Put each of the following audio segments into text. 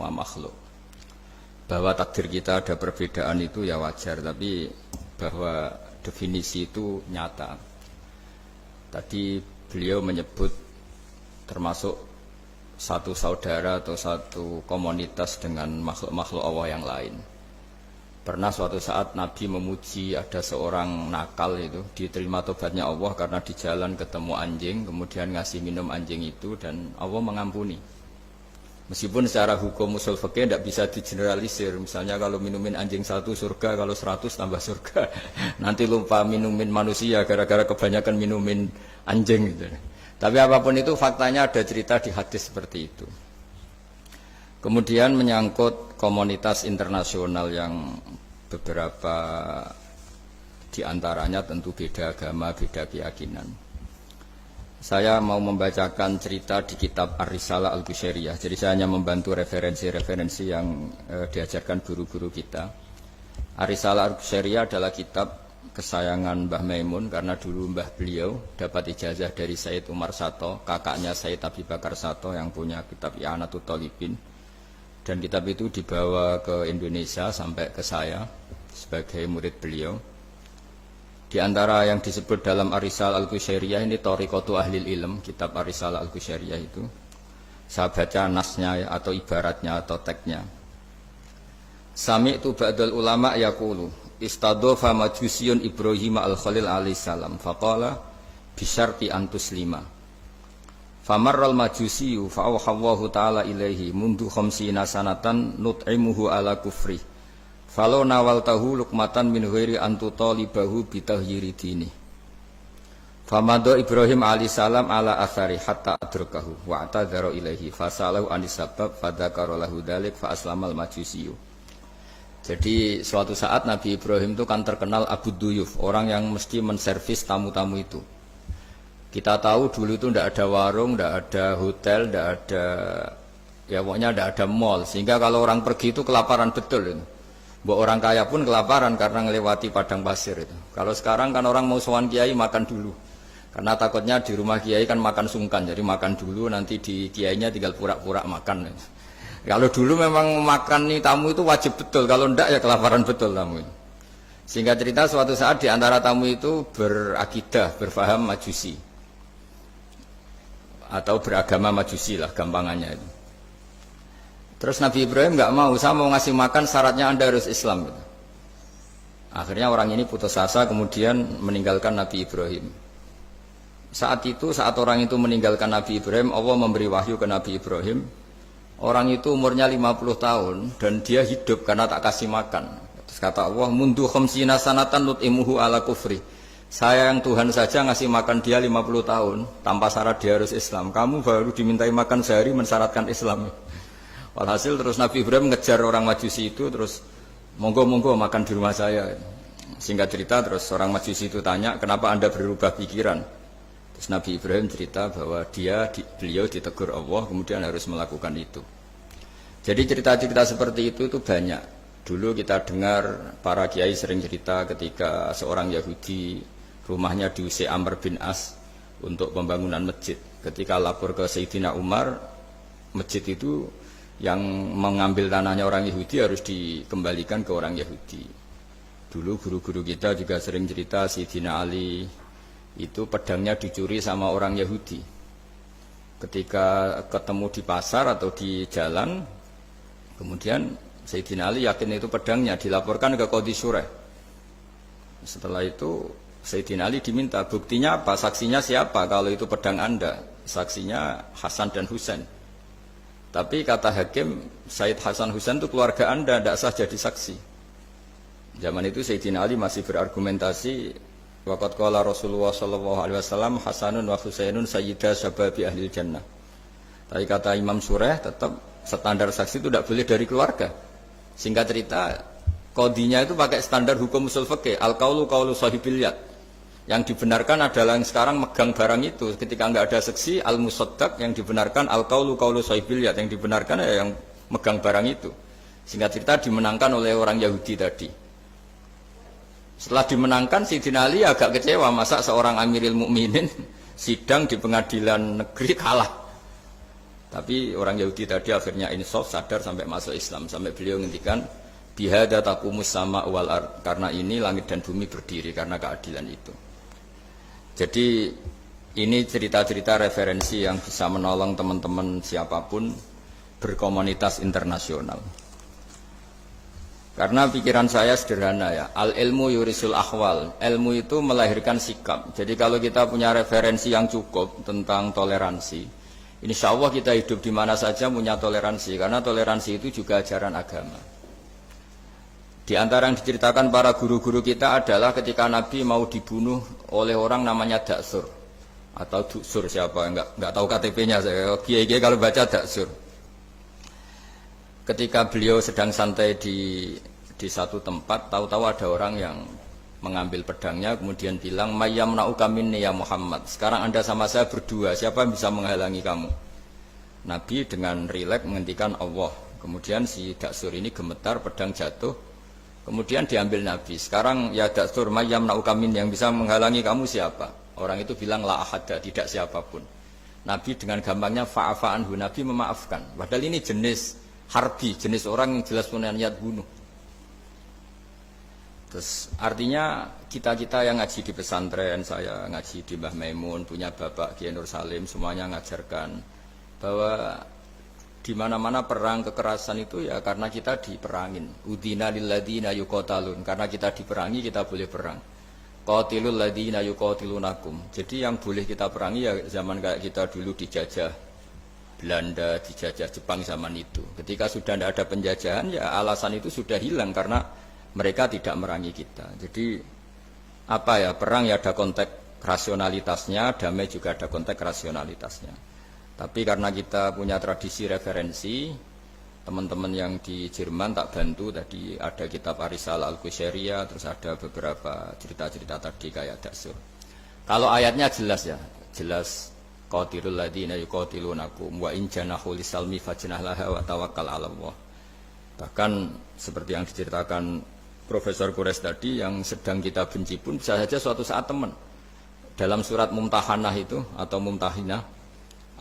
semua makhluk. Bahwa takdir kita ada perbedaan itu ya wajar, tapi bahwa definisi itu nyata. Tadi beliau menyebut termasuk satu saudara atau satu komunitas dengan makhluk-makhluk Allah yang lain. Pernah suatu saat Nabi memuji ada seorang nakal itu, diterima tobatnya Allah karena di jalan ketemu anjing, kemudian ngasih minum anjing itu dan Allah mengampuni. Meskipun secara hukum usul fikih tidak bisa digeneralisir, misalnya kalau minumin anjing 1 surga, kalau 100 tambah surga. Nanti lupa minumin manusia gara-gara kebanyakan minumin anjing gitu. Tapi apapun itu faktanya ada cerita di hadis seperti itu. Kemudian menyangkut komunitas internasional yang beberapa diantaranya tentu beda agama, beda keyakinan. Saya mau membacakan cerita di kitab Ar-Risalah Al-Qushairiyah. Jadi saya hanya membantu referensi-referensi yang diajarkan guru-guru kita. Ar-Risalah Al-Qushairiyah adalah kitab kesayangan Mbah Maimun karena dulu mbah beliau dapat ijazah dari Sayyid Umar Sato, kakaknya Sayyid Abi Bakar Sato yang punya kitab I'anatul Talibin. Dan kitab itu dibawa ke Indonesia sampai ke saya sebagai murid beliau. Di antara yang disebut dalam Ar-Risalah Al-Qushairiyah ini Thariqatu Ahlil Ilm, kitab Ar-Risalah Al-Qushairiyah itu. Saya baca nasnya atau ibaratnya atau teksnya. Sami'tu ba'dal ulama yaqulu istadhafa majusiyun Ibrahim al-Khalil alaihi salam faqala bisyarti antuslima. Famarral majusiyu fa'awhallahu ta'ala ilaihi mundu khamsina sanatan nut'imuhu ala kufri falau nawaltahu lukmatan min ghairi antu talibahu bitahyiri dini. Famado Ibrahim alaihissalam ala athari hatta adrakahu wa'tadhara ilaihi fasalahu anisabab fadhakara lahu dhalik fa aslamal majusiyu. Jadi suatu saat Nabi Ibrahim itu kan terkenal Abu Duyuf, orang yang mesti menservis tamu-tamu itu. Kita tahu dulu itu tidak ada warung, tidak ada hotel, tidak ada, ya pokoknya tidak ada mall. Sehingga kalau orang pergi itu kelaparan betul. Itu. Buat orang kaya pun kelaparan karena melewati padang pasir itu. Kalau sekarang kan orang mau sowan kiai makan dulu. Karena takutnya di rumah kiai kan makan sungkan, jadi makan dulu nanti di kiainya tinggal pura-pura makan. Kalau dulu memang makan nih tamu itu wajib betul, kalau tidak ya kelaparan betul tamu. Sehingga cerita suatu saat di antara tamu itu berakidah, berfaham majusi. Atau beragama majusi lah gampangannya itu. Terus Nabi Ibrahim nggak mau, saya mau ngasih makan syaratnya Anda harus Islam gitu. Akhirnya orang ini putus asa kemudian meninggalkan Nabi Ibrahim. Saat orang itu meninggalkan Nabi Ibrahim, Allah memberi wahyu ke Nabi Ibrahim. Orang itu umurnya 50 tahun dan dia hidup karena tak kasih makan. Terus kata Allah, mundu khamsina sanatan nut'imuhu ala kufri. Saya yang Tuhan saja ngasih makan dia 50 tahun tanpa syarat dia harus Islam. Kamu baru dimintai makan sehari mensyaratkan Islam. Walhasil terus Nabi Ibrahim ngejar orang majusi itu terus monggo-monggo makan di rumah saya. Singkat cerita terus orang majusi itu tanya, kenapa Anda berubah pikiran? Terus Nabi Ibrahim cerita bahwa beliau ditegur Allah kemudian harus melakukan itu. Jadi cerita-cerita seperti itu banyak. Dulu kita dengar para kiai sering cerita ketika seorang Yahudi rumahnya diusir Amr bin As untuk pembangunan masjid. Ketika lapor ke Sayyidina Umar, masjid itu yang mengambil tanahnya orang Yahudi harus dikembalikan ke orang Yahudi. Dulu guru-guru kita juga sering cerita Sayyidina Ali itu pedangnya dicuri sama orang Yahudi. Ketika ketemu di pasar atau di jalan, kemudian Sayyidina Ali yakin itu pedangnya, dilaporkan ke Qadhi Syurah. Setelah itu Sayyidina Ali diminta, buktinya apa? Saksinya siapa? Kalau itu pedang Anda, saksinya Hasan dan Husain. Tapi kata hakim, Sayyid Hasan Husain itu keluarga Anda, tidak sah jadi saksi. Zaman itu Sayyidina Ali masih berargumentasi, waqad qala Rasulullah sallallahu alaihi wasallam Hasanun wa Husainun sayyida syababi ahli jannah. Tapi kata Imam Surah tetap standar saksi itu tidak boleh dari keluarga. Singkat cerita, qadhinya itu pakai standar hukum usul fikih, al-qaulu qaulu sahibil yad. Yang dibenarkan adalah yang sekarang megang barang itu. Ketika enggak ada saksi, al-musaddaq yang dibenarkan al-qaulu qaulu sahibil yad, yang dibenarkan ya yang megang barang itu. Singkat cerita dimenangkan oleh orang Yahudi tadi. Setelah dimenangkan, Sayyidina Ali agak kecewa, masa seorang Amirul Mukminin sidang di pengadilan negeri kalah. Tapi orang Yahudi tadi akhirnya insaf, sadar sampai masuk Islam, sampai beliau ngendikan bihada taqumus sama wal ard, karena ini langit dan bumi berdiri karena keadilan itu. Jadi ini cerita-cerita referensi yang bisa menolong teman-teman siapapun berkomunitas internasional. Karena pikiran saya sederhana ya, al ilmu yurisul ahwal, ilmu itu melahirkan sikap. Jadi kalau kita punya referensi yang cukup tentang toleransi, insya Allah kita hidup di mana saja punya toleransi, karena toleransi itu juga ajaran agama. Di antara yang diceritakan para guru-guru kita adalah ketika Nabi mau dibunuh oleh orang namanya Daksur atau Duksur, siapa nggak tahu KTP-nya saya. Kiai-kiai kalau baca Daksur. Ketika beliau sedang santai di satu tempat, tahu-tahu ada orang yang mengambil pedangnya, kemudian bilang, "Mayyamna'uka minni ya Muhammad. Sekarang Anda sama saya berdua, siapa yang bisa menghalangi kamu?" Nabi dengan rileks menghentikan Allah. Kemudian si Daksur ini gemetar, pedang jatuh. Kemudian diambil Nabi. Sekarang ya Daksur, mayyamna'uka minni, yang bisa menghalangi kamu siapa? Orang itu bilang la ahada, tidak siapapun. Nabi dengan gampangnya fa'afa anhu, Nabi memaafkan. Padahal ini jenis harbi, jenis orang yang jelas punya niat bunuh. Terus artinya kita-kita yang ngaji di pesantren, saya ngaji di Mbah Maimun, punya Bapak Kiai Nur Salim, semuanya ngajarkan bahwa di mana-mana perang kekerasan itu ya karena kita diperangin. Udina lilladzina yuqatalun, karena kita diperangi kita boleh perang. Qatilul ladzina yuqatilunakum. Jadi yang boleh kita perangi ya zaman kayak kita dulu dijajah Belanda, dijajah Jepang zaman itu. Ketika sudah tidak ada penjajahan, ya alasan itu sudah hilang karena mereka tidak merangi kita. Jadi apa ya, perang ya ada konteks rasionalitasnya, damai juga ada konteks rasionalitasnya. Tapi karena kita punya tradisi referensi, teman-teman yang di Jerman tak bantu, tadi ada kitab Arisalah Al-Qushairiyah, terus ada beberapa cerita-cerita tadi kayak Daksur. Kalau ayatnya jelas ya, jelas qatilul ladzina yuqatilunakum wa in janahu lisalmi fajnah laha wa tawakkal 'ala Allah. Bahkan seperti yang diceritakan Profesor Quraisy tadi, yang sedang kita benci pun bisa saja suatu saat teman. Dalam surat Mumtahanah itu atau Mumtahinah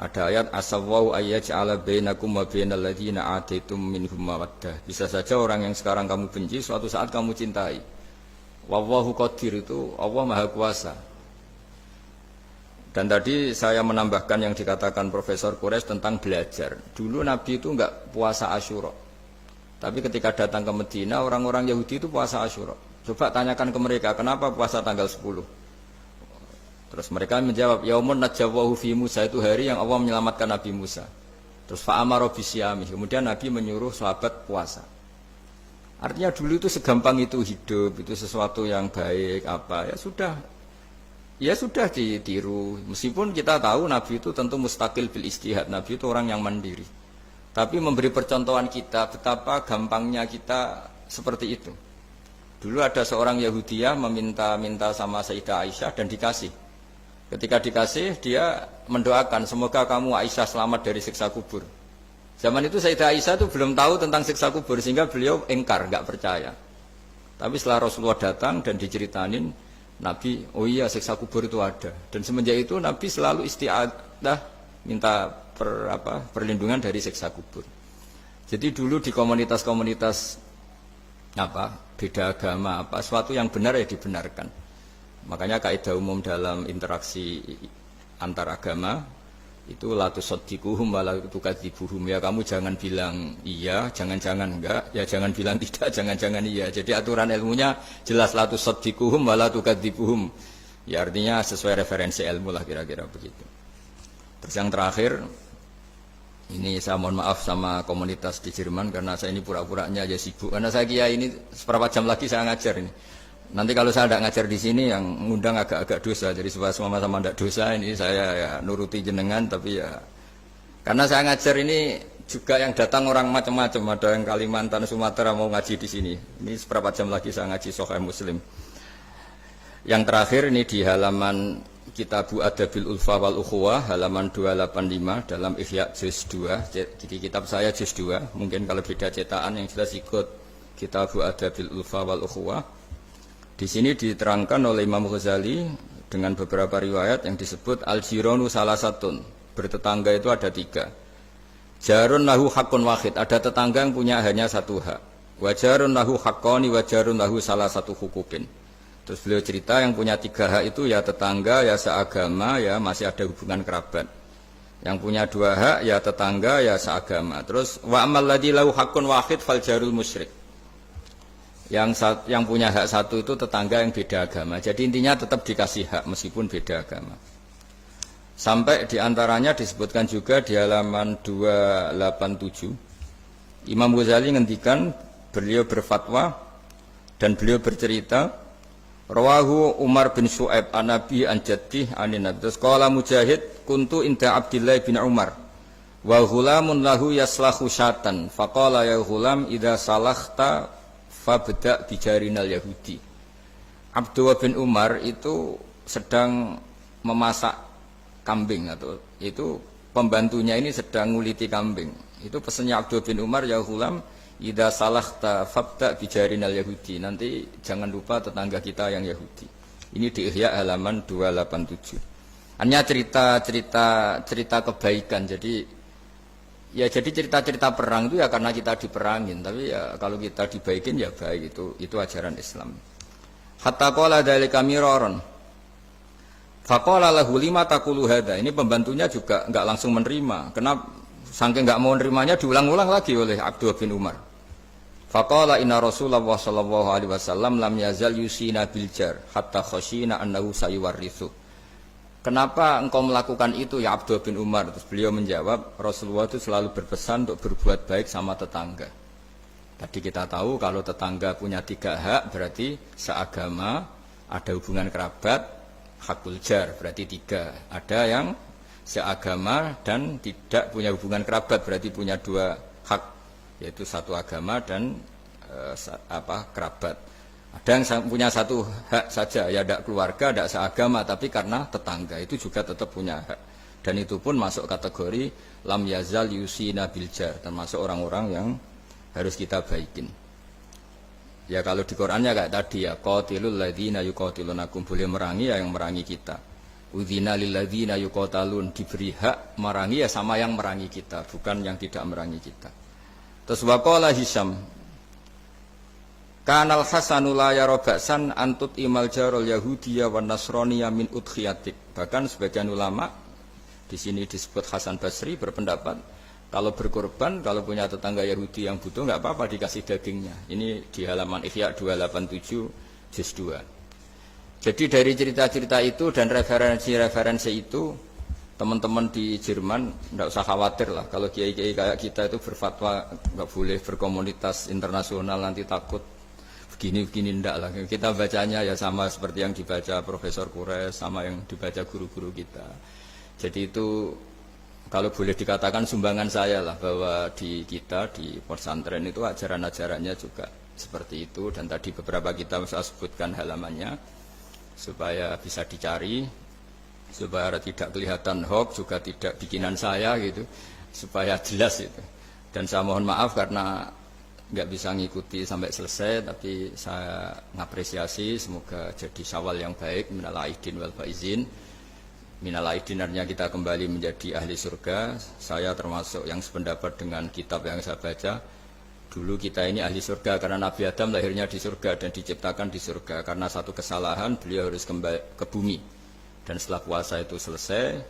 ada ayat asawwau ayyaj'ala bainakum wa bainal ladzina ataitum minhum mawaddah. Bisa saja orang yang sekarang kamu benci suatu saat kamu cintai. Wallahu qadir, itu Allah Maha Kuasa. Dan tadi saya menambahkan yang dikatakan Profesor Quraisy tentang belajar. Dulu Nabi itu enggak puasa Asyura. Tapi ketika datang ke Medina, orang-orang Yahudi itu puasa Asyura. Coba tanyakan ke mereka, kenapa puasa tanggal 10? Terus mereka menjawab, yaumun najawwahu fi Musa, itu hari yang Allah menyelamatkan Nabi Musa. Terus fa'amara bisyami, kemudian Nabi menyuruh sahabat puasa. Artinya dulu itu segampang itu hidup, itu sesuatu yang baik, apa, ya sudah ditiru. Meskipun kita tahu Nabi itu tentu mustaqil bil ijtihad, Nabi itu orang yang mandiri. Tapi memberi percontohan kita betapa gampangnya kita seperti itu. Dulu ada seorang Yahudiyah meminta sama Sayyidah Aisyah dan dikasih. Ketika dikasih, dia mendoakan semoga kamu Aisyah selamat dari siksa kubur. Zaman itu Sayyidah Aisyah itu belum tahu tentang siksa kubur, sehingga beliau engkar, enggak percaya. Tapi setelah Rasulullah datang dan diceritanin, Nabi, oh iya siksa kubur itu ada. Dan semenjak itu Nabi selalu isti'adah, minta perlindungan dari siksa kubur. Jadi dulu di komunitas-komunitas beda agama, sesuatu yang benar ya dibenarkan. Makanya kaidah umum dalam interaksi antar agama itu la tusaddiquhum wa la tukadzibuhum. Ya kamu jangan bilang iya, jangan-jangan enggak, ya jangan bilang tidak, jangan-jangan iya. Jadi aturan ilmunya jelas la tusaddiquhum wa la tukadzibuhum. Ya artinya sesuai referensi ilmu lah kira-kira begitu. Terus yang terakhir, ini saya mohon maaf sama komunitas di Jerman karena saya ini pura-puranya aja sibuk. Karena saya kira ini seberapa jam lagi saya ngajar ini. Nanti kalau saya tidak ngajar di sini yang ngundang agak-agak dosa. Jadi supaya sama-sama tidak dosa, ini saya ya nuruti jenengan, tapi ya karena saya ngajar ini juga yang datang orang macam-macam. Ada yang Kalimantan, Sumatera mau ngaji di sini. Ini seberapa jam lagi saya ngaji Sahih Muslim. Yang terakhir ini di halaman Kitabu Adabil Ulfa wal Ukhuwah halaman 285 dalam Ihya juz 2. Jadi kitab saya juz 2. Mungkin kalau beda cetakan yang jelas ikut Kitabu Adabil Ulfa wal Ukhuwah. Di sini diterangkan oleh Imam Ghazali dengan beberapa riwayat yang disebut al-jiranu salasatun. Bertetangga itu ada 3. Jarun lahu hakun wahid, ada tetangga yang punya hanya satu hak. Wa jarun lahu haqqani wa jarun lahu salah satu hukupin. Terus beliau cerita yang punya 3 hak itu ya tetangga, ya seagama, ya masih ada hubungan kerabat. Yang punya 2 hak ya tetangga, ya seagama. Terus wa amal ladzi lahu haqqun wahid fal jarul musyrik. Yang punya hak satu itu tetangga yang beda agama. Jadi intinya tetap dikasih hak meskipun beda agama. Sampai diantaranya disebutkan juga di halaman 287. Imam Ghazali ngendikan, beliau berfatwa dan beliau bercerita, rawahu Umar bin Syu'aib an Nabi an Jaddih anin Nabi. Qala Mujahid kuntu inda Abdullah bin Umar wa ghulamun lahu yaslahu syatan faqala ya ghulam idza salakhta fabda bijarinal yahudi. Abdullah bin Umar itu sedang memasak kambing, atau itu pembantunya ini sedang nguliti kambing. Itu pesannya Abdullah bin Umar, ya ghulam idza salakhta fabda bijarinal yahudi, nanti jangan lupa tetangga kita yang Yahudi. Ini di Ihya halaman 287. Hanya cerita kebaikan. Jadi cerita-cerita perang itu ya karena kita diperangin, tapi ya kalau kita dibaikin ya baik, itu ajaran Islam. Hatta qala dzalika miraron. Faqala lahu lima taqulu hadza. Ini pembantunya juga enggak langsung menerima. Kenapa? Saking enggak mau nerimanya diulang-ulang lagi oleh Abdullah bin Umar. Faqala inna Rasulullah sallallahu alaihi wasallam lam yazal yusina bil jar hatta khashina annahu sayuwarrithu. Kenapa engkau melakukan itu ya Abdullah bin Umar? Terus beliau menjawab, Rasulullah itu selalu berpesan untuk berbuat baik sama tetangga. Tadi kita tahu kalau tetangga punya 3 hak berarti seagama, ada hubungan kerabat, hakul jar berarti 3. Ada yang seagama dan tidak punya hubungan kerabat berarti punya 2 hak, yaitu satu agama dan kerabat. Ada yang punya 1 hak saja, ya tidak keluarga, tidak seagama, tapi karena tetangga itu juga tetap punya hak. Dan itu pun masuk kategori lam yazal yusina bil jar, termasuk orang-orang yang harus kita baikin. Ya kalau di Qur'annya kayak tadi ya, qatilul ladzina yuqatilunakum, boleh merangi ya yang merangi kita. Udzina lil ladzina yuqatalun, diberi hak merangi ya sama yang merangi kita, bukan yang tidak merangi kita. Terus waqala Hisyam, kanal Hasanu la yara ba'san antut imal jarul yahudiyya wan nasraniyya min udkhiyatik. Bahkan sebagian ulama di sini disebut Hasan Basri berpendapat kalau berkorban, kalau punya tetangga Yahudi yang butuh, nggak apa-apa dikasih dagingnya. Ini di halaman Ihya 287 juz 2. Jadi dari cerita-cerita itu dan referensi-referensi itu, teman-teman di Jerman nggak usah khawatir lah. Kalau kiai-kiai kayak kita itu berfatwa nggak boleh berkomunitas internasional, nanti takut begini-begini, ndak lah. Kita bacanya ya sama seperti yang dibaca Profesor Kures, sama yang dibaca guru-guru kita. Jadi itu kalau boleh dikatakan sumbangan saya lah, bahwa di kita di pesantren itu ajaran-ajarannya juga seperti itu. Dan tadi beberapa kita saya sebutkan halamannya supaya bisa dicari, supaya tidak kelihatan hoax, juga tidak bikinan saya gitu, supaya jelas itu. Dan saya mohon maaf karena nggak bisa ngikuti sampai selesai, tapi saya ngapresiasi, semoga jadi syawal yang baik, minal aidin wal faizin. Minal aidin artinya kita kembali menjadi ahli surga. Saya termasuk yang sependapat dengan kitab yang saya baca. Dulu kita ini ahli surga karena Nabi Adam lahirnya di surga dan diciptakan di surga. Karena satu kesalahan beliau harus kembali ke bumi. Dan setelah puasa itu selesai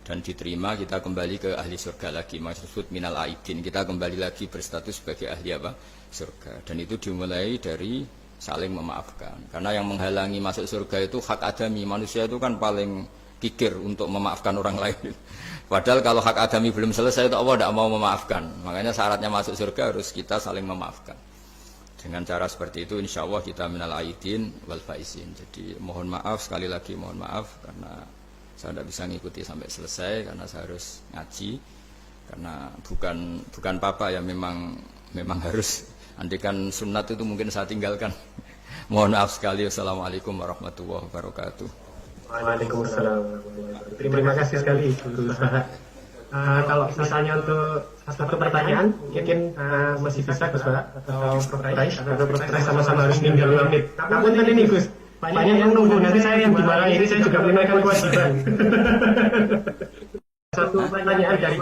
dan diterima, kita kembali ke ahli surga lagi. Maksud minal aidin, kita kembali lagi berstatus sebagai ahli surga. Dan itu dimulai dari saling memaafkan. Karena yang menghalangi masuk surga itu hak adami. Manusia itu kan paling pikir untuk memaafkan orang lain. Padahal kalau hak adami belum selesai itu Allah tidak mau memaafkan. Makanya syaratnya masuk surga harus kita saling memaafkan. Dengan cara seperti itu insya Allah kita minal aidin wal faizin. Jadi mohon maaf, sekali lagi mohon maaf karena saya tidak bisa ngikuti sampai selesai karena saya harus ngaji. Karena bukan papa ya, memang harus. Andikan sunat itu mungkin saya tinggalkan. Mohon maaf sekali. Wassalamualaikum warahmatullahi wabarakatuh. Waalaikumsalam. Terima kasih sekali untuk kalau misalnya untuk satu pertanyaan mungkin masih bisa Gus Pak atau Prof Rais sama-sama harus tinggal 2 menit. Namun tadi nih Gus, banyak yang nunggu, nanti saya yang dimarahin, ini saya juga menunaikan kewajiban. Satu pertanyaan dari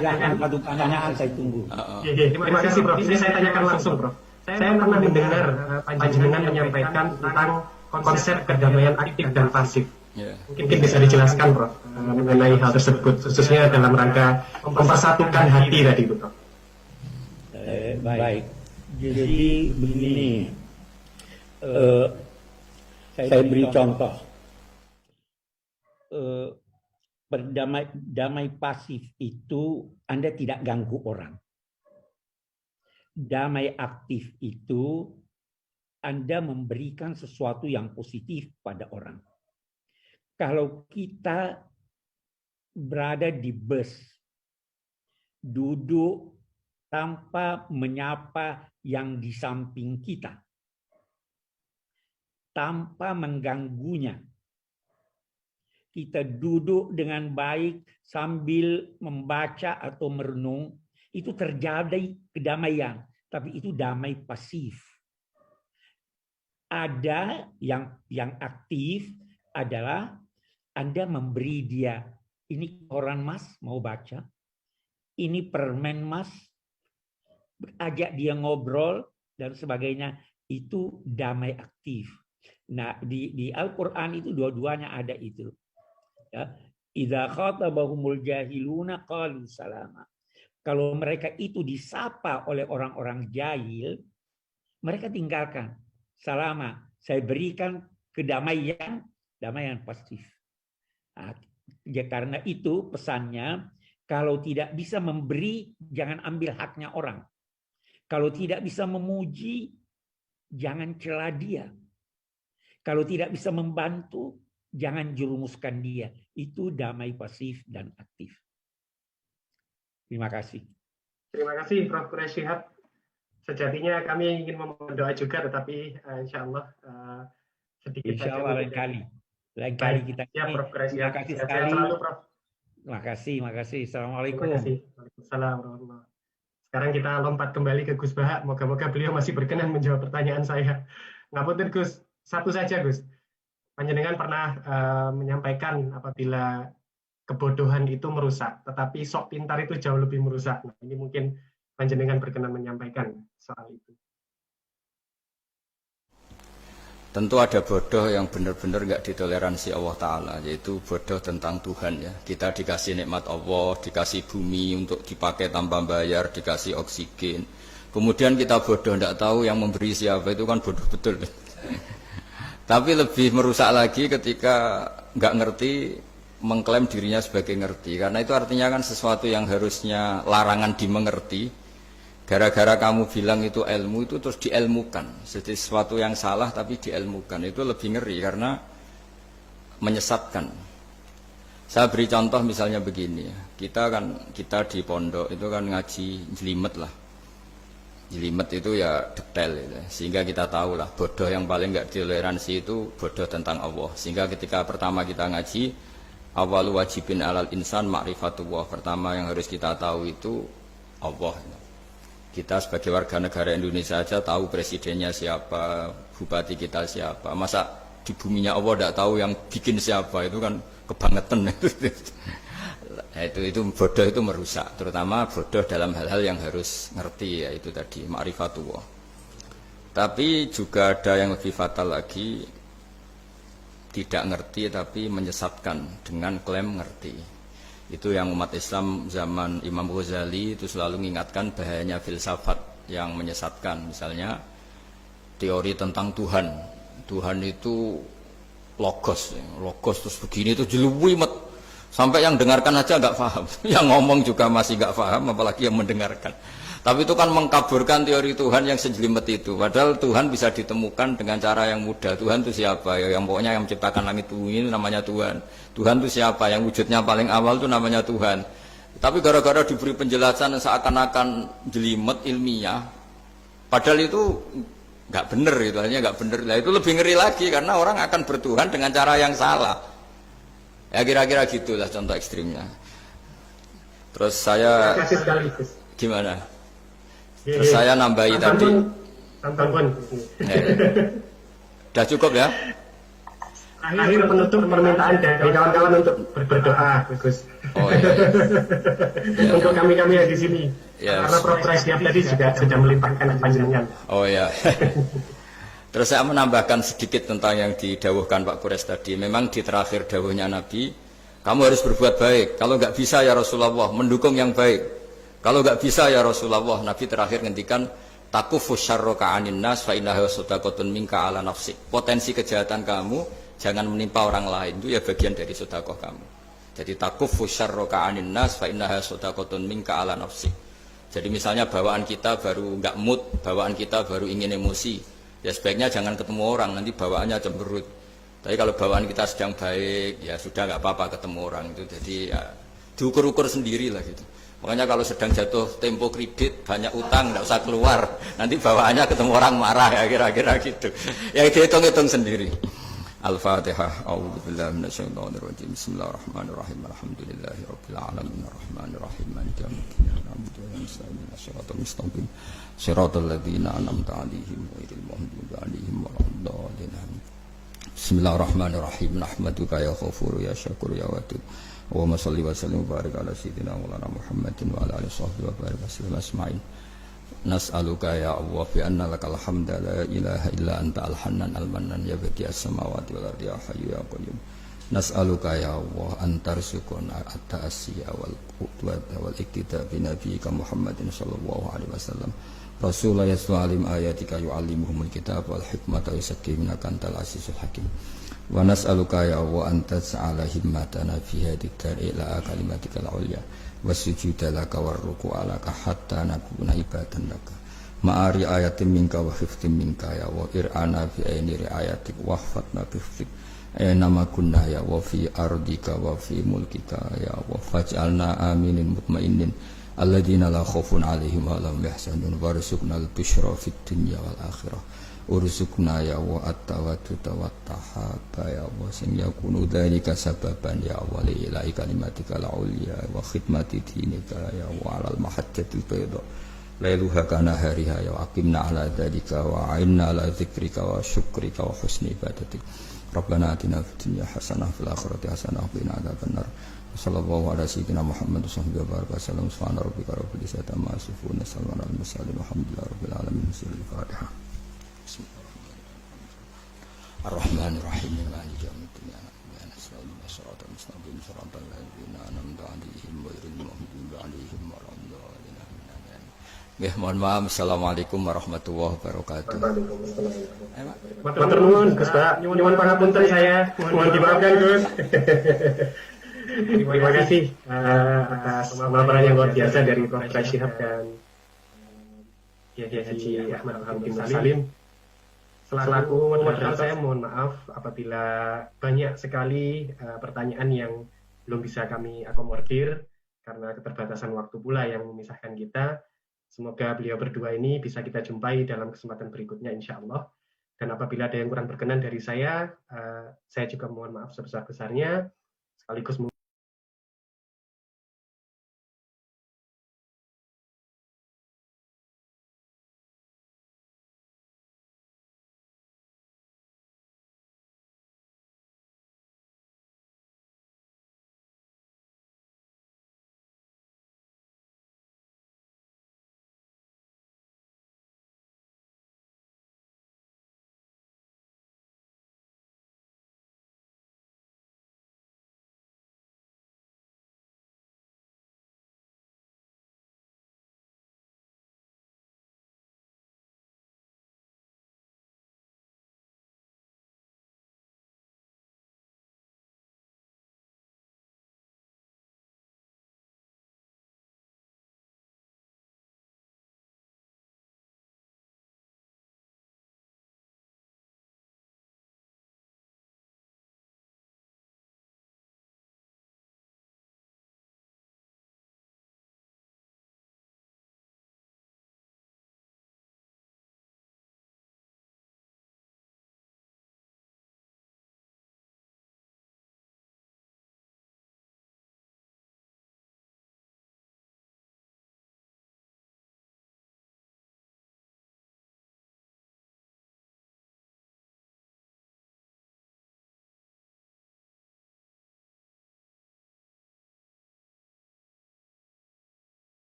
Jangan satu pertanyaan saya tunggu. Terima kasih Prof. Ini saya tanyakan langsung Prof. Saya pernah mendengar panjenengan menyampaikan tentang konsep perdamaian aktif dan pasif. Mungkin bisa dijelaskan Prof mengenai hal tersebut, khususnya dalam rangka mempersatukan hati tadi Prof. Baik. Jadi begini, saya beri contoh. Damai pasif itu Anda tidak ganggu orang. Damai aktif itu Anda memberikan sesuatu yang positif pada orang. Kalau kita berada di bus, duduk tanpa menyapa yang di samping kita, tanpa mengganggunya, kita duduk dengan baik sambil membaca atau merenung, itu terjadi kedamaian, tapi itu damai pasif. Ada yang aktif adalah Anda memberi dia, ini koran Mas mau baca, ini permen Mas, ajak dia ngobrol dan sebagainya, itu damai aktif. Nah, di Al-Qur'an itu dua-duanya ada itu. Ya, idza khatabahumul jahiluna qalu salama. Kalau mereka itu disapa oleh orang-orang jahil, mereka tinggalkan. Salama, saya berikan kedamaian, damaian pasif. Nah, ya karena itu pesannya, kalau tidak bisa memberi, jangan ambil haknya orang. Kalau tidak bisa memuji, jangan cela dia. Kalau tidak bisa membantu, jangan jerumuskan dia. Itu damai pasif dan aktif. Terima kasih. Terima kasih Prof. Quraish Shihab. Sejatinya kami ingin memohon doa juga, tetapi insya Allah sedikit Insya saja. Allah lain kali kita. Ya, Prof. Quraish Terima Shihab. kasih Sehat sekali. selalu, Prof. Terima kasih. Assalamualaikum. Terima kasih. Waalaikumsalam warahmatullahi. Sekarang kita lompat kembali ke Gus Baha. Moga-moga beliau masih berkenan menjawab pertanyaan saya. Ngapunten Gus, satu saja Gus. Panjenengan pernah menyampaikan apabila kebodohan itu merusak, tetapi sok pintar itu jauh lebih merusak. Nah, ini mungkin panjenengan berkenan menyampaikan soal itu. Tentu ada bodoh yang benar-benar nggak ditoleransi Allah Ta'ala, yaitu bodoh tentang Tuhan ya. Kita dikasih nikmat Allah, dikasih bumi untuk dipakai tanpa bayar, dikasih oksigen. Kemudian kita bodoh, nggak tahu yang memberi siapa, itu kan bodoh betul. Tapi lebih merusak lagi ketika nggak ngerti, mengklaim dirinya sebagai ngerti. Karena itu artinya kan sesuatu yang harusnya larangan dimengerti, gara-gara kamu bilang itu ilmu, itu terus diilmukan. Jadi sesuatu yang salah tapi diilmukan, itu lebih ngeri karena menyesatkan. Saya beri contoh misalnya begini, kita di pondok itu kan ngaji jelimet lah. Jelimet itu ya detail gitu. Sehingga kita tahu lah bodoh yang paling nggak ditoleransi itu bodoh tentang Allah. Sehingga ketika pertama kita ngaji, awalu wajibin alal insan ma'rifatullah, pertama yang harus kita tahu itu Allah. Kita sebagai warga negara Indonesia aja tahu presidennya siapa, bupati kita siapa. Masa di buminya Allah tidak tahu yang bikin siapa, itu kan kebangetan. Itu bodoh, itu merusak, terutama bodoh dalam hal-hal yang harus ngerti, yaitu tadi ma'rifatullah. Tapi juga ada yang lebih fatal lagi, tidak ngerti tapi menyesatkan dengan klaim ngerti. Itu yang umat Islam zaman Imam Ghazali itu selalu mengingatkan bahayanya filsafat yang menyesatkan. Misalnya teori tentang Tuhan. Tuhan itu logos terus begini itu jeluwimet. Sampai yang dengarkan aja nggak paham, yang ngomong juga masih nggak paham, apalagi yang mendengarkan. Tapi itu kan mengkaburkan teori Tuhan yang sejelimet itu. Padahal Tuhan bisa ditemukan dengan cara yang mudah. Tuhan itu siapa? Ya, yang pokoknya yang menciptakan langit bumi itu namanya Tuhan. Tuhan itu siapa? Yang wujudnya paling awal itu namanya Tuhan. Tapi gara-gara diberi penjelasan seakan-akan jelimet ilmiah, padahal itu nggak benar, itu hanya nggak benar. Nah, itu lebih ngeri lagi karena orang akan bertuhan dengan cara yang salah. Ya kira-kira gitulah contoh ekstrimnya. Terus saya gimana? Terus saya nambahi tadi. Udah cukup ya? Akhir penutup permintaan dari kawan-kawan untuk berdoa, Gus. Oh iya. Ya. Untuk kami-kami yang di sini. Ya. Karena Prof. Siap tadi juga sudah melimpahkan kepanjangan. Oh ya. Terus saya menambahkan sedikit tentang yang didawuhkan Pak Kures tadi. Memang di terakhir dawuhnya Nabi, kamu harus berbuat baik. Kalau nggak bisa ya Rasulullah, mendukung yang baik. Kalau nggak bisa ya Rasulullah, Nabi terakhir ngendikan takufu syarroka anin nas fa innaha sadaqatun minka ala nafsik. Potensi kejahatan kamu jangan menimpa orang lain, itu ya bagian dari sedekah kamu. Jadi takufu syarroka anin nas fa innaha sadaqatun minka ala nafsik. Jadi misalnya bawaan kita baru nggak mood, bawaan kita baru ingin emosi, ya sebaiknya jangan ketemu orang, nanti bawaannya cemberut. Tapi kalau bawaan kita sedang baik, ya sudah nggak apa-apa ketemu orang itu. Jadi ya diukur-ukur sendiri lah gitu. Makanya kalau sedang jatuh tempo kredit, banyak utang, nggak usah keluar. Nanti bawaannya ketemu orang marah ya kira-kira gitu. Ya dihitung-hitung sendiri. Al-Fatihah. A'udzubillahi minasyaitonirrajim. Bismillahirrahmanirrahim. Alhamdulillahirabbil alamin arrahmanirrahim maliki yaumiddin. Na'budu wa nasta'inu shiratal mustaqim. Shiratal ladzina an'amta 'alaihim ghairil maghdubi 'alaihim waladdallin. Bismillahirrahmanirrahim. Nahmaduka ya Ghafur ya Syakur ya Wadud. Allahumma shalli wa sallim wa barik ala sayyidina Maulana Muhammadin wa ala alihi washabbihi wa barik wasallam asma'in. Nas'aluka ya Allah bi anna lakal hamda la ilaha illa anta al-hannan al-mannan ya badi as-samawati wal ardi ya hayyu ya qayyum. Nas'aluka ya Allah antarzuqna at-ta'asiyya wal qudwata wal iktida bi nabiyyika Muhammadin sallallahu alaihi wasallam. Rasulullah yas'alim ayatika yu'allimuhumul kitab wal hikmata wa yuzakkihim antal azizul hakim. Wa nas'aluka ya Allah antas'ala himmatana fi hadhihi dar ila kalimatikal ulya. Wasujuda laka warruku'a laka hatta nakuna ibadan laka ma'ari ayatin minka wa khiftin minka ya wa ir'ana fi aini ri'ayatik wa hfatna biftik nama kunna ya wa fi ardika wa fi mulkika ya wa faj'alna aminin mutmainin alladina la khawfun alaihim wa lahum yahzanun warzuqna al-bushra fid dunya wal akhirah urzuqna ya wa at-tawadduda wat tahaba ya wa sing yakunu dzalika sababan ya wa li ilahi kalimatika al-ulya wa khidmati dinika ya wa alal mahajjatil bayda lailuha kana hariha ya aqimna ala dzalika wa a'inna ala dzikrika wa syukrika wa husni ibadatik rabbana atina fid dunya hasanah fil akhirati hasanah wa qina adzabannar sallallahu ala sayyidina Muhammad wa baraka sallam subhana rabbika rabbil izzati amma yasifun salamun alal mursalin walhamdulillahi rabbil alamin. Al-Fatihah. Ar-Rahmanir-Rahim maliki yaumiddin iyyaka siratal mustaqim siratal ladzina an'amta 'alaihim ghairil maghdubi 'alaihim waladdallin. Nggih, mohon maaf. Assalamualaikum warahmatullahi wabarakatuh. Matur nuwun Gus Pak, nyuwun pangapunten saya. Mohon dimaafkan Gus. Terima kasih atas pemaparan yang luar biasa dari Prof. Syihab dan Haji Ahmad Hamdim Salim. Selaku moderator saya mohon maaf apabila banyak sekali pertanyaan yang belum bisa kami akomodir karena keterbatasan waktu pula yang memisahkan kita. Semoga beliau berdua ini bisa kita jumpai dalam kesempatan berikutnya insya Allah. Dan apabila ada yang kurang berkenan dari saya juga mohon maaf sebesar-besarnya. Sekaligus